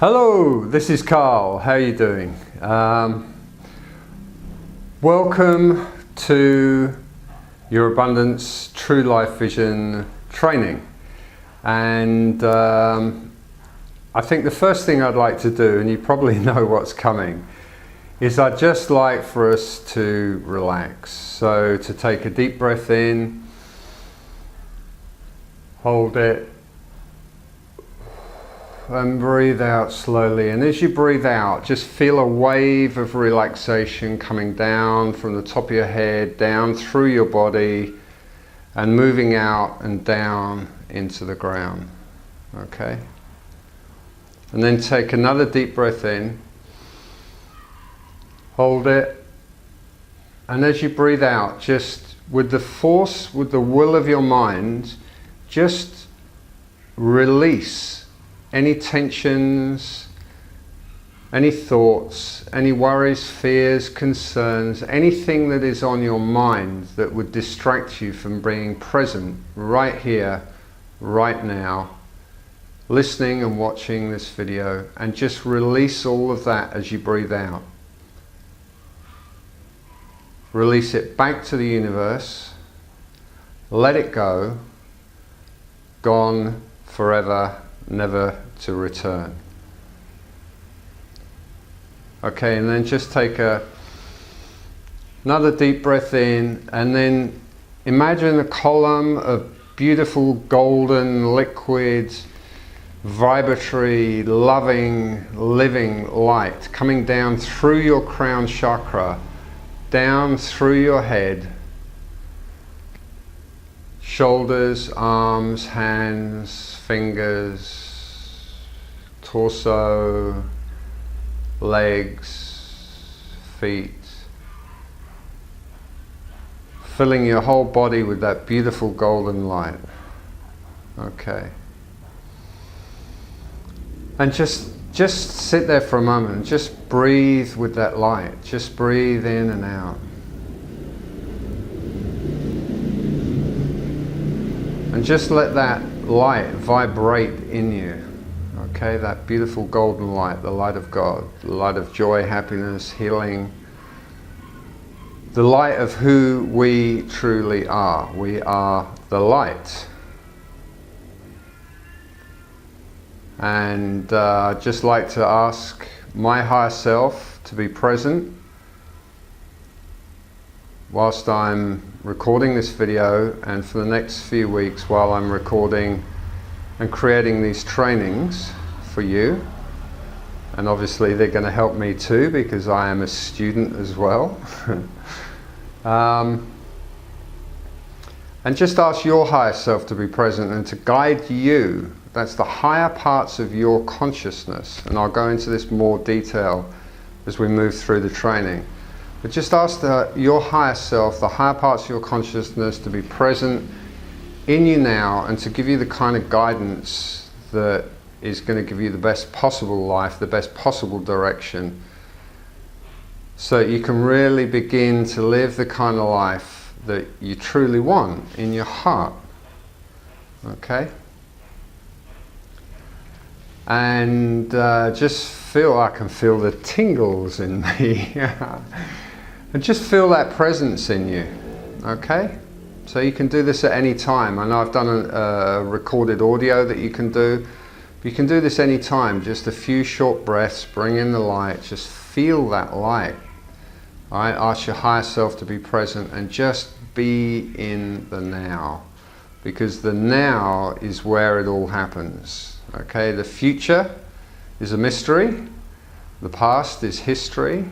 Hello, this is Carl. How are you doing? Welcome to your Abundance True Life Vision training. And I think the first thing I'd like to do, and you probably know what's coming, is I'd just like for us to relax. So to take a deep breath in, hold it, and breathe out slowly. And as you breathe out, just feel a wave of relaxation coming down from the top of your head, down through your body, and moving out and down into the ground. Okay? And then take another deep breath in, hold it, and as you breathe out, just with the force, with the will of your mind, just release any tensions, any thoughts, any worries, fears, concerns, anything that is on your mind that would distract you from being present right here, right now, listening and watching this video, and just release all of that as you breathe out. Release it back to the universe, let it go, gone forever, never to return. Okay, and then just take another deep breath in, and then imagine a column of beautiful golden liquid, vibratory, loving, living light coming down through your crown chakra, down through your head, shoulders, arms, hands, fingers, torso, legs, feet, filling your whole body with that beautiful golden light. Okay. And just sit there for a moment and just breathe with that light. Just breathe in and out. And just let that light vibrate in you. Okay, that beautiful golden light, the light of God, the light of joy, happiness, healing, the light of who we truly are. We are the light. And I'd just like to ask my higher self to be present whilst I'm recording this video, and for the next few weeks while I'm recording and creating these trainings for you. And obviously they're going to help me too, because I am a student as well. And just ask your higher self to be present and to guide you. That's the higher parts of your consciousness, and I'll go into this more detail as we move through the training. But just ask your higher self, the higher parts of your consciousness, to be present in you now and to give you the kind of guidance that is going to give you the best possible life, the best possible direction, so that you can really begin to live the kind of life that you truly want in your heart. Okay? And just feel, I can feel the tingles in me. And just feel that presence in you. Okay? So you can do this at any time. I know I've done a recorded audio that you can do. You can do this any time. Just a few short breaths, bring in the light, just feel that light. All right? Ask your higher self to be present and just be in the now. Because the now is where it all happens. Okay? The future is a mystery. The past is history.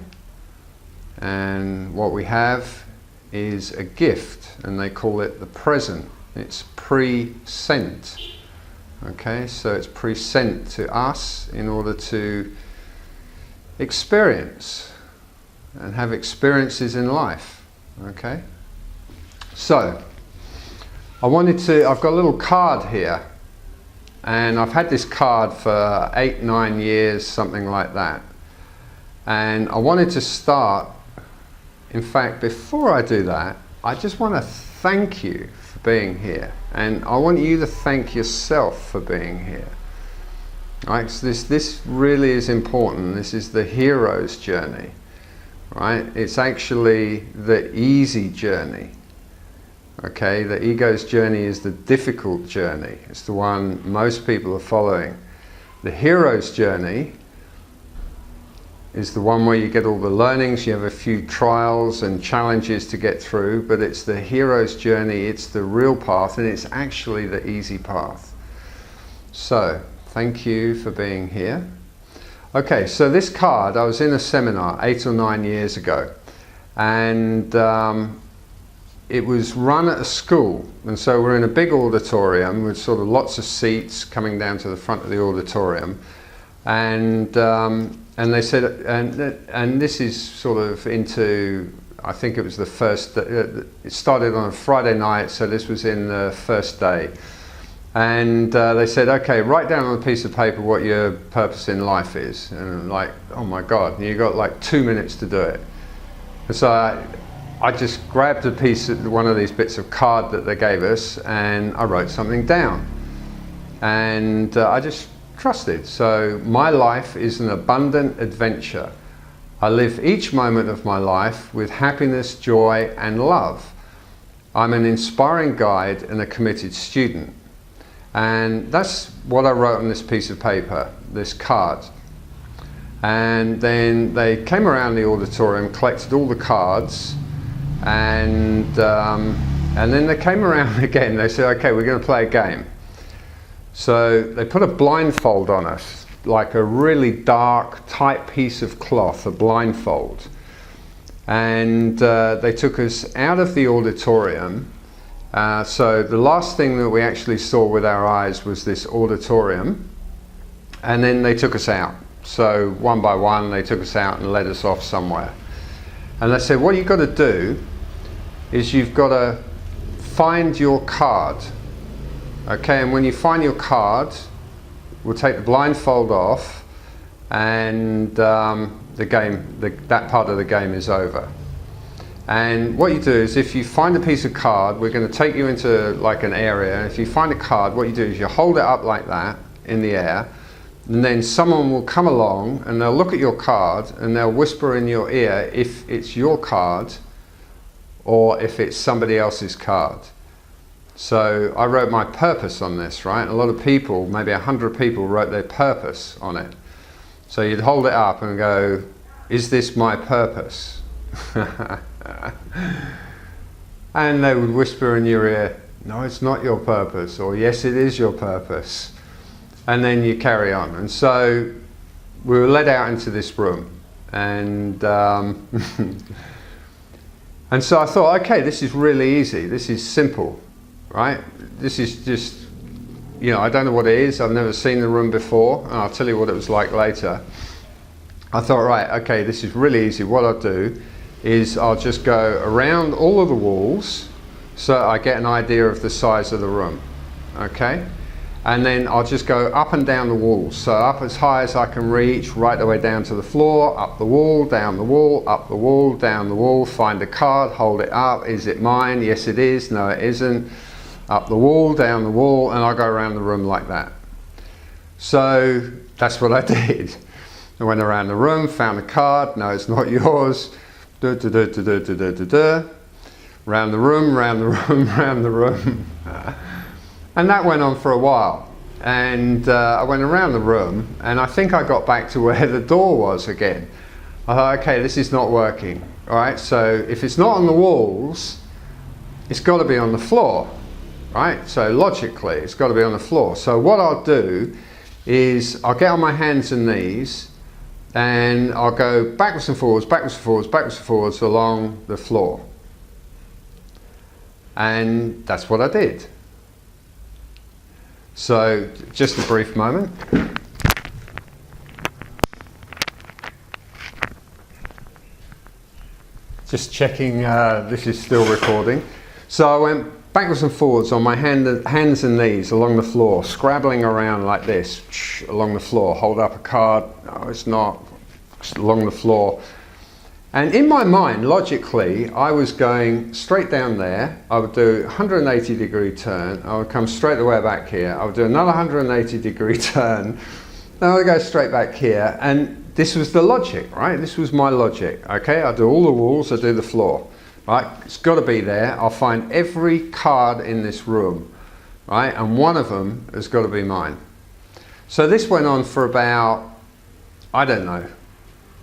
And what we have is a gift, and they call it the present. It's pre-sent. Okay, so it's pre-sent to us in order to experience and have experiences in life. Okay, so I've got a little card here, and I've had this card for 8-9 years, something like that. And I wanted to start. In fact, before I do that, I just want to thank you for being here. And I want you to thank yourself for being here. Right? So this really is important. This is the hero's journey. Right? It's actually the easy journey. Okay, the ego's journey is the difficult journey. It's the one most people are following. The hero's journey is the one where you get all the learnings, you have a few trials and challenges to get through, but it's the hero's journey, it's the real path, and it's actually the easy path. So, thank you for being here. Okay, so this card, I was in a seminar 8 or 9 years ago, and it was run at a school, and so we're in a big auditorium with sort of lots of seats coming down to the front of the auditorium, and they said, and this is sort of into, I think it was the first, it started on a Friday night, so this was in the first day, and they said, okay, write down on a piece of paper what your purpose in life is, and I'm like, oh my God, you got like 2 minutes to do it, and so I just grabbed a piece of one of these bits of card that they gave us, and I wrote something down, and I just trusted. So my life is an abundant adventure. I live each moment of my life with happiness, joy, and love. I'm an inspiring guide and a committed student. And that's what I wrote on this piece of paper, this card. And then they came around the auditorium, collected all the cards, and then they came around again. They said, okay, we're going to play a game. So they put a blindfold on us, like a really dark, tight piece of cloth, a blindfold. And they took us out of the auditorium. So the last thing that we actually saw with our eyes was this auditorium. And then they took us out. So one by one, they took us out and led us off somewhere. And they said, what you've got to do is you've got to find your card. Okay, and when you find your card, we'll take the blindfold off, and that part of the game is over. And what you do is, if you find a piece of card, we're going to take you into like an area, and if you find a card, what you do is you hold it up like that in the air, and then someone will come along and they'll look at your card and they'll whisper in your ear if it's your card or if it's somebody else's card. So I wrote my purpose on this, right? A lot of people, maybe 100 people, wrote their purpose on it. So you'd hold it up and go, is this my purpose? And they would whisper in your ear, no, it's not your purpose, or yes, it is your purpose. And then you carry on. And so we were led out into this room, and and so I thought, okay, this is really easy. This is simple, right? This is just, you know, I don't know what it is. I've never seen the room before, and I'll tell you what it was like later. I thought, right, okay, this is really easy. What I'll do is I'll just go around all of the walls so I get an idea of the size of the room, okay? And then I'll just go up and down the walls. So up as high as I can reach, right the way down to the floor, up the wall, down the wall, up the wall, down the wall, find a card, hold it up, is it mine? Yes it is, no it isn't. Up the wall, down the wall, and I'll go around the room like that. So that's what I did. I went around the room, found a card, no it's not yours. Round the room, round the room, round the room. And that went on for a while, and I went around the room, and I think I got back to where the door was again. I thought, okay, this is not working. All right, so if it's not on the walls, it's got to be on the floor, right? So logically, it's got to be on the floor. So what I'll do is I'll get on my hands and knees, and I'll go backwards and forwards, backwards and forwards, backwards and forwards along the floor. And that's what I did. So, just a brief moment. Just checking this is still recording. So I went backwards and forwards on my hands and knees along the floor, scrabbling around like this, along the floor. Hold up a card, no it's not, along the floor. And in my mind, logically, I was going straight down there. I would do a 180-degree turn. I would come straight the way back here. I would do another 180-degree turn. Now I go straight back here, and this was the logic, right? This was my logic, okay? I do all the walls, I do the floor, right? It's got to be there. I'll find every card in this room, right? And one of them has got to be mine. So this went on for about, I don't know,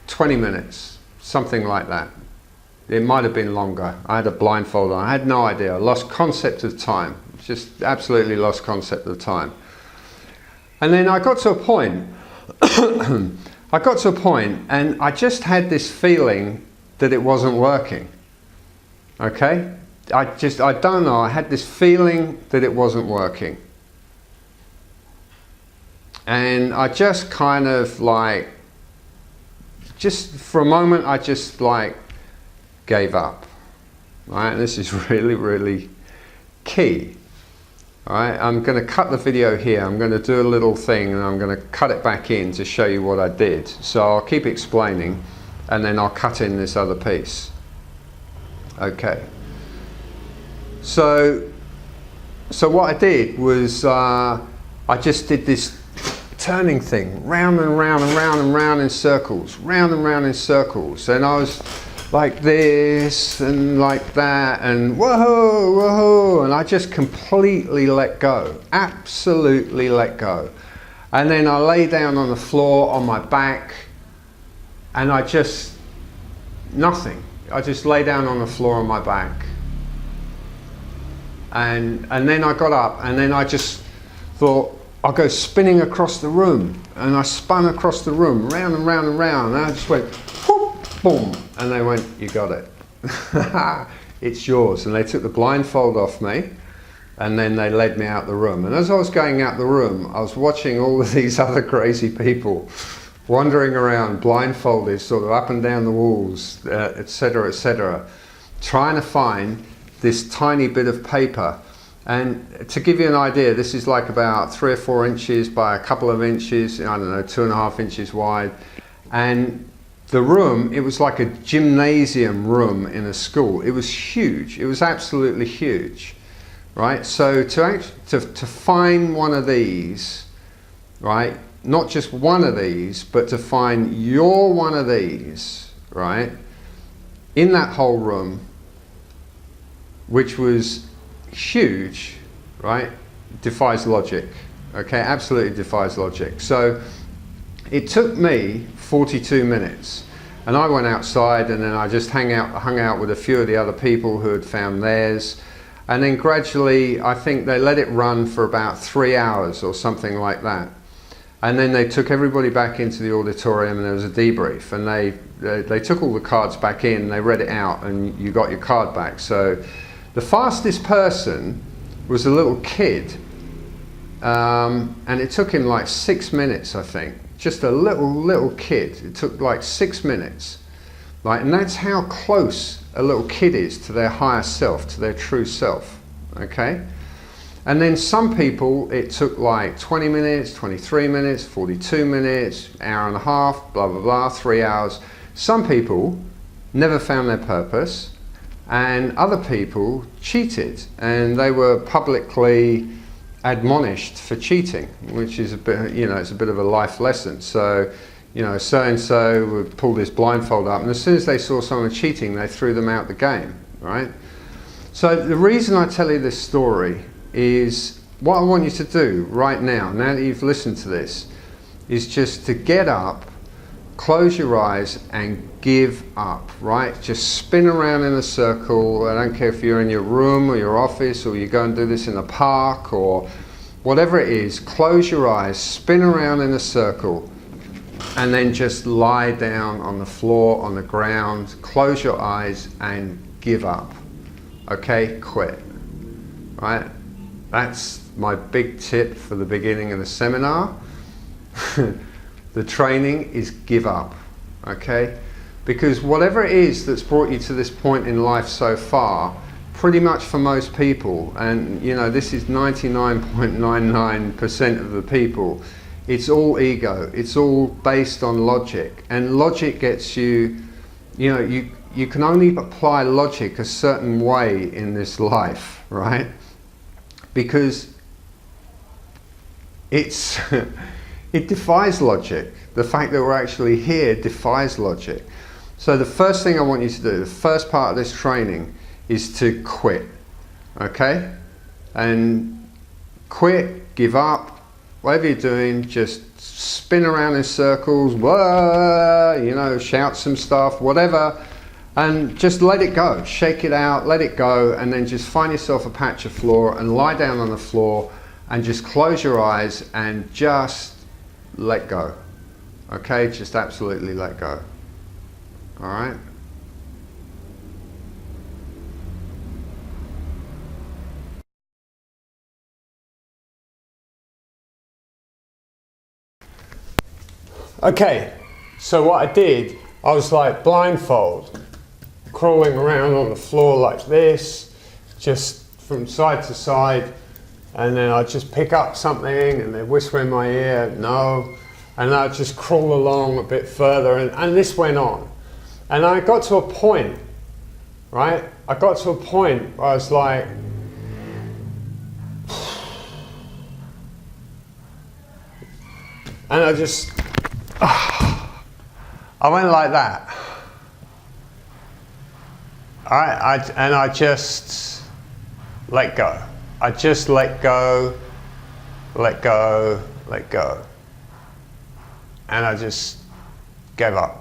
20 minutes, something like that. It might have been longer. I had a blindfold on. I had no idea. I lost concept of time. Just absolutely lost concept of time. And then I got to a point, and I just had this feeling that it wasn't working. Okay? I don't know, I had this feeling that it wasn't working. And I just kind of like, just for a moment, I just like gave up. Right? And this is really, really key. Alright, I'm going to cut the video here. I'm going to do a little thing and I'm going to cut it back in to show you what I did. So I'll keep explaining and then I'll cut in this other piece. Okay. So what I did was I just did this turning thing, round and round and round and round in circles, round and round in circles. And I was like this and like that and whoa, whoa, and I just completely let go, absolutely let go. And then I lay down on the floor on my back and I just, nothing. I just lay down on the floor on my back. And then I got up and then I just thought, I'll go spinning across the room. And I spun across the room, round and round and round, and I just went, whoop, boom. And they went, you got it. It's yours. And they took the blindfold off me and then they led me out the room. And as I was going out the room, I was watching all of these other crazy people wandering around blindfolded, sort of up and down the walls, etc., trying to find this tiny bit of paper. And to give you an idea, this is like about 3 or 4 inches by a couple of inches, I don't know, 2.5 inches wide. And the room, it was like a gymnasium room in a school. It was huge. It was absolutely huge, right? So to find one of these, right? Not just one of these, but to find your one of these, right? In that whole room, which was huge, right? Defies logic, okay? Absolutely defies logic. So it took me 42 minutes and I went outside and then I just hung out with a few of the other people who had found theirs, and then gradually I think they let it run for about 3 hours or something like that, and then they took everybody back into the auditorium and there was a debrief, and they took all the cards back in, they read it out and you got your card back. So the fastest person was a little kid, and it took him like 6 minutes, I think. Just a little kid. It took like 6 minutes. Right? And that's how close a little kid is to their higher self, to their true self. Okay? And then some people, it took like 20 minutes, 23 minutes, 42 minutes, hour and a half, blah, blah, blah, 3 hours. Some people never found their purpose, and other people cheated, and they were publicly admonished for cheating, which is a bit, you know, it's a bit of a life lesson. So, you know, so-and-so would pull this blindfold up, and as soon as they saw someone cheating, they threw them out the game, right? So the reason I tell you this story is what I want you to do right now that you've listened to this, is just to get up, close your eyes and give up, right? Just spin around in a circle. I don't care if you're in your room or your office or you go and do this in a park or whatever it is. Close your eyes, spin around in a circle, and then just lie down on the floor, on the ground, close your eyes and give up. Okay, quit, right? That's my big tip for the beginning of the seminar. The training is give up, okay? Because whatever it is that's brought you to this point in life so far, pretty much for most people, and you know, this is 99.99% of the people, it's all ego. It's all based on logic. And logic gets you, you know, you can only apply logic a certain way in this life, right? Because it's it defies logic. The fact that we're actually here defies logic. So the first thing I want you to do, the first part of this training, is to quit, okay? And quit, give up, whatever you're doing, just spin around in circles, whoa, you know, shout some stuff, whatever, and just let it go. Shake it out, let it go, and then just find yourself a patch of floor and lie down on the floor and just close your eyes and just let go, okay? Just absolutely let go. All right. Okay, so what I did, I was like blindfold, crawling around on the floor like this, just from side to side, and then I'd just pick up something and they'd whisper in my ear, no, and I'd just crawl along a bit further, and this went on. And I got to a point, right? I got to a point where I was like, and I just, I went like that. All right, and I just let go. I just let go, let go, let go. And I just gave up.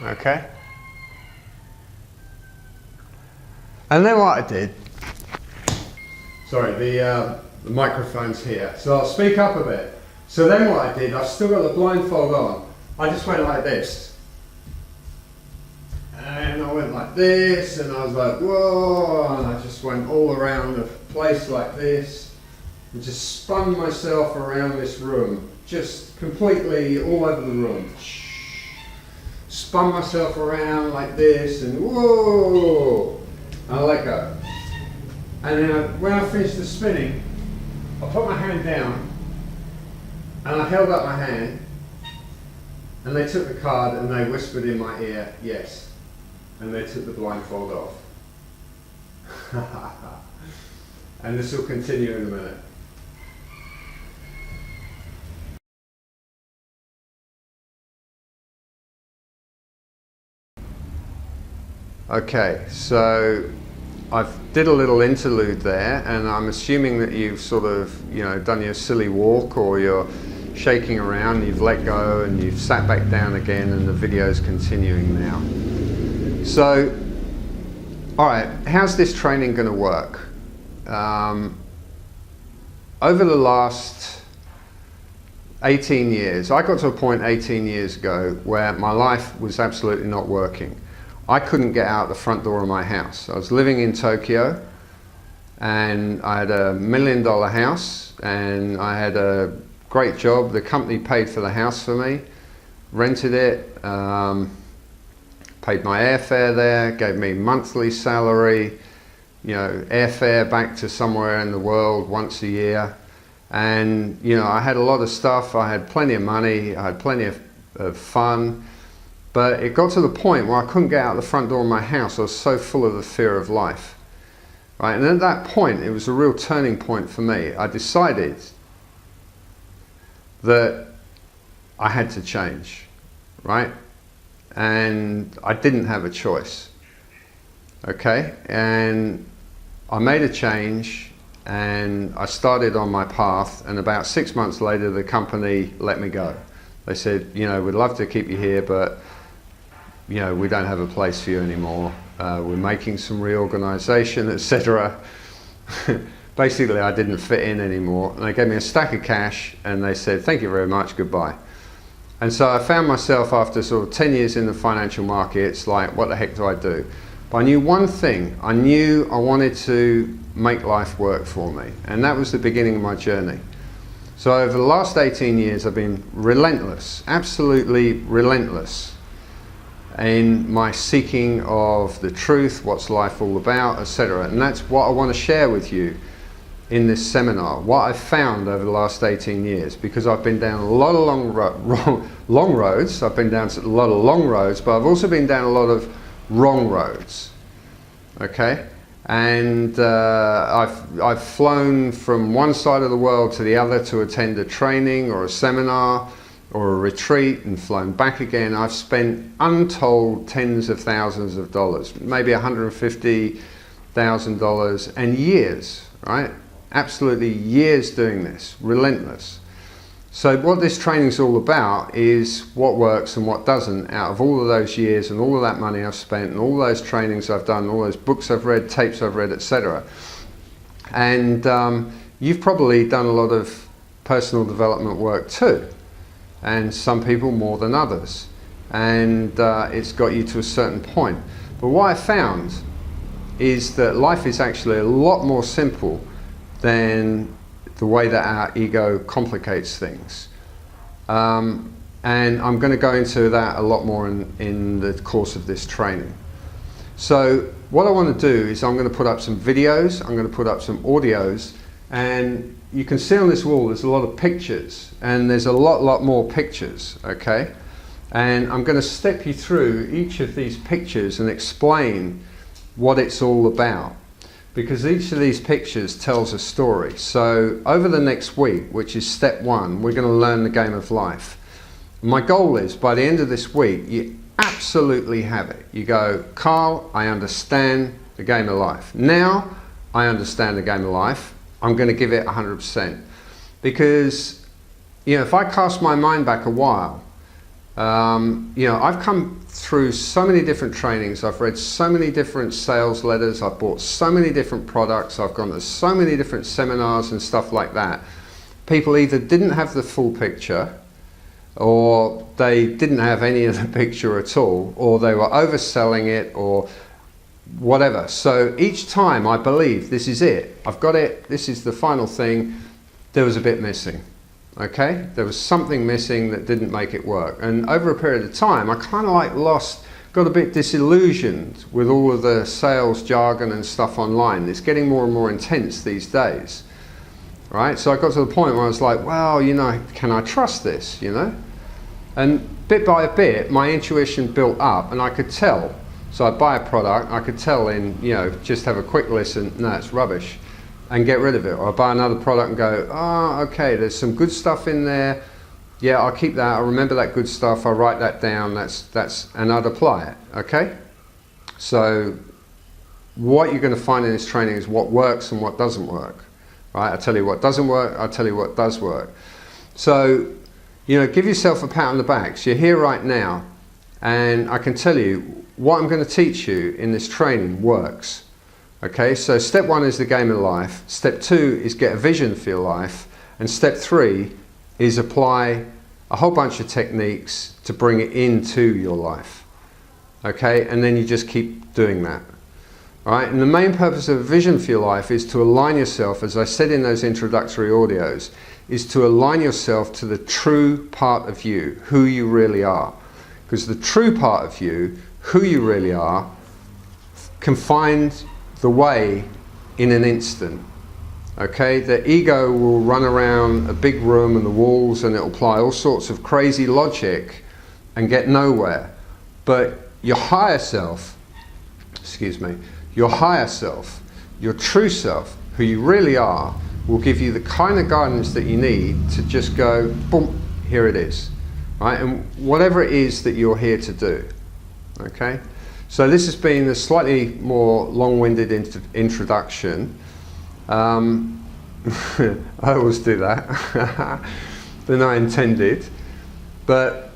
Okay? And then what I did, sorry, the microphone's here, so I'll speak up a bit. So then what I did, I've still got the blindfold on, I just went like this. And I went like this, and I was like, whoa, and I just went all around the place like this, and just spun myself around this room, just completely all over the room. Spun myself around like this, and whoa, and I let go. And then when I finished the spinning, I put my hand down, and I held up my hand, and they took the card and they whispered in my ear, yes, and they took the blindfold off. And this will continue in a minute. Okay, so I've did a little interlude there, and I'm assuming that you've sort of, you know, done your silly walk, or you're shaking around, you've let go, and you've sat back down again, and the video's continuing now. So, all right, how's this training going to work? Over the last 18 years, I got to a point 18 years ago where my life was absolutely not working. I couldn't get out the front door of my house. I was living in Tokyo, and I had $1 million house, and I had a great job. The company paid for the house for me, rented it, paid my airfare there, gave me monthly salary, you know, airfare back to somewhere in the world once a year. And, you know, I had a lot of stuff. I had plenty of money. I had plenty of fun. But it got to the point where I couldn't get out the front door of my house. I was so full of the fear of life, right? And at that point, it was a real turning point for me. I decided that I had to change, right? And I didn't have a choice, okay? And I made a change, and I started on my path, and about 6 months later, the company let me go. They said, you know, we'd love to keep you here, but you know, we don't have a place for you anymore. We're making some reorganization, etc. Basically, I didn't fit in anymore. And they gave me a stack of cash, and they said, thank you very much, goodbye. And so I found myself, after sort of 10 years in the financial markets, like, what the heck do I do? But I knew one thing. I knew I wanted to make life work for me. And that was the beginning of my journey. So over the last 18 years, I've been relentless, absolutely relentless, in my seeking of the truth, what's life all about, etc. And that's what I want to share with you in this seminar, what I've found over the last 18 years, because I've been down a lot of long roads. I've been down a lot of long roads, but I've also been down a lot of wrong roads, okay? And I've flown from one side of the world to the other to attend a training or a seminar or a retreat and flown back again. I've spent untold tens of thousands of dollars, maybe $150,000, and years, right? Absolutely years doing this, relentless. So what this training is all about is what works and what doesn't out of all of those years and all of that money I've spent and all those trainings I've done, all those books I've read, tapes I've read, etc. And you've probably done a lot of personal development work too, and some people more than others, and it's got you to a certain point. But what I found is that life is actually a lot more simple than the way that our ego complicates things. And I'm going to go into that a lot more in the course of this training. So what I want to do is I'm going to put up some videos, I'm going to put up some audios, and you can see on this wall there's a lot of pictures, and there's a lot more pictures, okay? And I'm going to step you through each of these pictures and explain what it's all about, because each of these pictures tells a story. So over the next week, which is step 1, we're going to learn the game of life. My goal is by the end of this week you absolutely have it. You go, Carl, I understand the game of life. Now I understand the game of life. I'm going to give it 100%, because if I cast my mind back a while, I've come through so many different trainings, I've read so many different sales letters, I've bought so many different products, I've gone to so many different seminars and stuff like that. People either didn't have the full picture, or they didn't have any of the picture at all, or they were overselling it, or whatever. So each time I believe this is it, I've got it, this is the final thing, there was a bit missing. Okay, there was something missing that didn't make it work, and over a period of time I kind of got a bit disillusioned with all of the sales jargon and stuff online. It's getting more and more intense these days, right? So I got to the point where I was like, well, can I trust this, And bit by bit my intuition built up, and I could tell. So I'd buy a product, I could tell in, just have a quick listen, no, it's rubbish, and get rid of it. Or I'll buy another product and go, oh, okay, there's some good stuff in there. Yeah, I'll keep that. I'll remember that good stuff. I'll write that down. And I'd apply it. Okay. So what you're going to find in this training is what works and what doesn't work. Right? I'll tell you what doesn't work. I'll tell you what does work. So, give yourself a pat on the back. So you're here right now, and I can tell you what I'm going to teach you in this training works. Okay, so step 1 is the game of life, step 2 is get a vision for your life, and step 3 is apply a whole bunch of techniques to bring it into your life. Okay, and then you just keep doing that. Alright, and the main purpose of a vision for your life is to align yourself, as I said in those introductory audios, is to align yourself to the true part of you, who you really are. Because the true part of you, who you really are, can find the way in an instant. Okay, the ego will run around a big room and the walls, and it'll apply all sorts of crazy logic and get nowhere. But your higher self, your true self, who you really are, will give you the kind of guidance that you need to just go, boom, here it is. Right, and whatever it is that you're here to do. Okay. So this has been a slightly more long-winded introduction. I always do that than I intended, but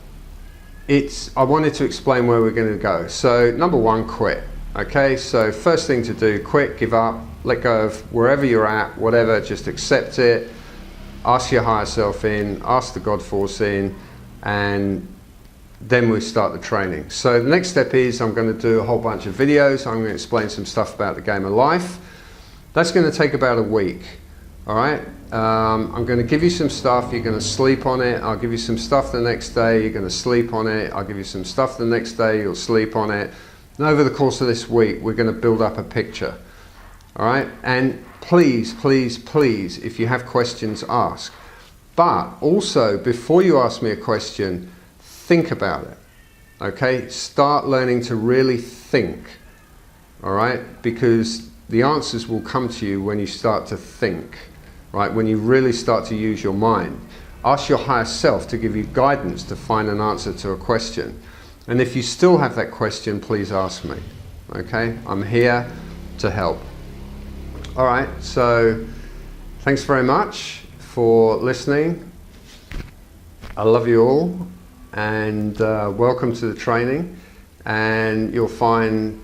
I wanted to explain where we're going to go. So number 1, quit. Okay, so first thing to do, quit, give up, let go of wherever you're at, whatever, just accept it, ask your higher self in, ask the God force in, and then we start the training. So the next step is I'm going to do a whole bunch of videos. I'm going to explain some stuff about the game of life. That's going to take about a week. All right. I'm going to give you some stuff. You're going to sleep on it. I'll give you some stuff the next day. You're going to sleep on it. I'll give you some stuff the next day. You'll sleep on it. And over the course of this week, we're going to build up a picture. All right. And please, please, please, if you have questions, ask. But also, before you ask me a question, think about it. Okay. Start learning to really think. All right. Because the answers will come to you when you start to think, right? When you really start to use your mind. Ask your higher self to give you guidance to find an answer to a question. And if you still have that question, please ask me, okay? I'm here to help. All right, so thanks very much for listening. I love you all, and welcome to the training. And you'll find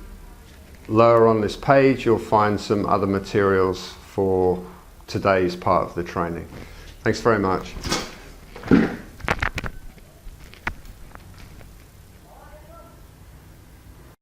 lower on this page, you'll find some other materials for today's part of the training. Thanks very much.